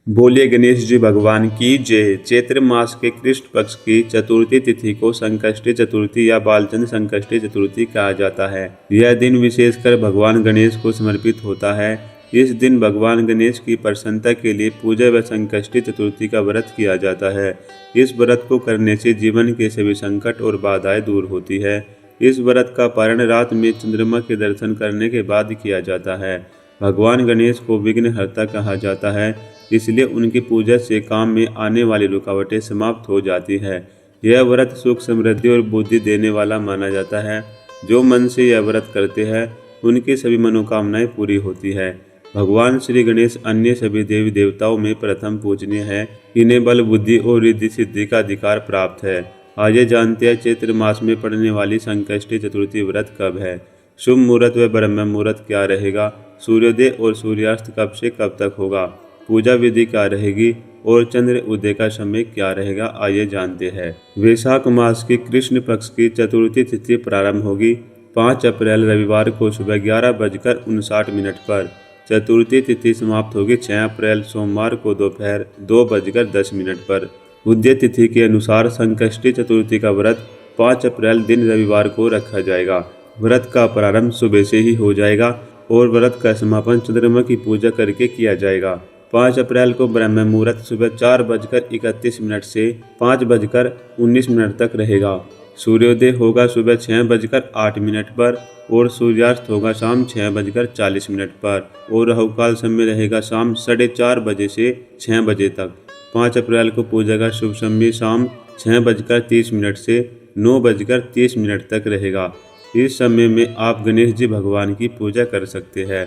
बोलिए गणेश जी भगवान की जय। चैत्र मास के कृष्ण पक्ष की चतुर्थी तिथि को संकष्टी चतुर्थी या बालचंद्र संकष्टी चतुर्थी कहा जाता है। यह दिन विशेषकर भगवान गणेश को समर्पित होता है। इस दिन भगवान गणेश की प्रसन्नता के लिए पूजा व संकष्टी चतुर्थी का व्रत किया जाता है। इस व्रत को करने से जीवन के सभी संकट और बाधाएं दूर होती है। इस व्रत का पारण रात में चंद्रमा के दर्शन करने के बाद किया जाता है। भगवान गणेश को विघ्नहर्ता कहा जाता है, इसलिए उनकी पूजा से काम में आने वाली रुकावटें समाप्त हो जाती है। यह व्रत सुख, समृद्धि और बुद्धि देने वाला माना जाता है। जो मन से यह व्रत करते हैं उनकी सभी मनोकामनाएं पूरी होती है। भगवान श्री गणेश अन्य सभी देवी देवताओं में प्रथम पूजनीय है। इन्हें बल, बुद्धि और रिद्धि सिद्धि का अधिकार प्राप्त है। आइए जानते हैं चैत्र मास में पड़ने वाली संकष्टी चतुर्थी व्रत कब है। शुभ मुहूर्त व ब्रह्म मुहूर्त क्या रहेगा, सूर्योदय और सूर्यास्त कब से कब तक होगा, पूजा विधि क्या रहेगी और चंद्र उदय का समय क्या रहेगा, आइए जानते हैं। वैशाख मास की कृष्ण पक्ष की चतुर्थी तिथि प्रारंभ होगी 5 अप्रैल रविवार को सुबह 11:59 पर। चतुर्थी तिथि समाप्त होगी 6 अप्रैल सोमवार को दोपहर 2:10 पर। उदय तिथि के अनुसार संकष्टी चतुर्थी का व्रत 5 अप्रैल दिन रविवार को रखा जाएगा। व्रत का प्रारंभ सुबह से ही हो जाएगा और व्रत का समापन चंद्रमा की पूजा करके किया जाएगा। 5 अप्रैल को ब्रह्म मुहूर्त सुबह 4:31 से 5:19 तक रहेगा। सूर्योदय होगा सुबह 6:08 पर और सूर्यास्त होगा शाम 6:40 पर और राहुकाल समय रहेगा शाम 4:30 बजे से 6 बजे तक। 5 अप्रैल को पूजा का शुभ समय शाम 6:30 से 9:30 तक रहेगा। इस समय में आप गणेश जी भगवान की पूजा कर सकते हैं।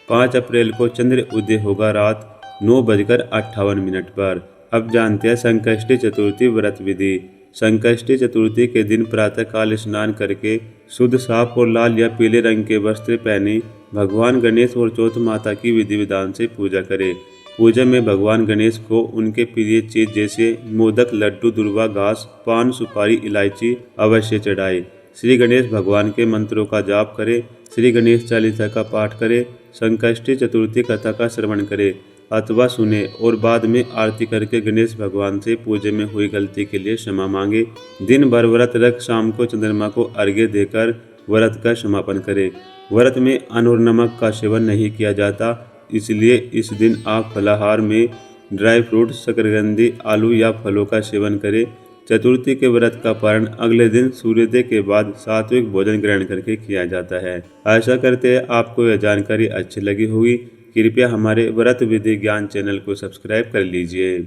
5 अप्रैल को चंद्र उदय होगा रात 9:58 पर। अब जानते हैं संकष्टी चतुर्थी व्रत विधि। संकष्टी चतुर्थी के दिन प्रातःकाल स्नान करके शुद्ध साफ और लाल या पीले रंग के वस्त्र पहने भगवान गणेश और चौथ माता की विधि विधान से पूजा करें। पूजा में भगवान गणेश को उनके प्रिय चीज जैसे मोदक, लड्डू, दुर्वा घास, पान, सुपारी, इलायची अवश्य चढ़ाए। श्री गणेश भगवान के मंत्रों का जाप करें। श्री गणेश चालीसा का पाठ करें। संकष्टी चतुर्थी कथा का श्रवण करें अथवा सुने और बाद में आरती करके गणेश भगवान से पूजा में हुई गलती के लिए क्षमा मांगे। दिन भर व्रत रख शाम को चंद्रमा को अर्घ्य देकर व्रत का समापन करें। व्रत में अन्न और नमक का सेवन नहीं किया जाता, इसलिए इस दिन आप फलाहार में ड्राई फ्रूट, शकरकंदी, आलू या फलों का सेवन करें। चतुर्थी के व्रत का पारण अगले दिन सूर्योदय के बाद सात्विक भोजन ग्रहण करके किया जाता है। आशा करते हैं आपको यह जानकारी अच्छी लगी होगी। कृपया हमारे व्रत विधि ज्ञान चैनल को सब्सक्राइब कर लीजिए।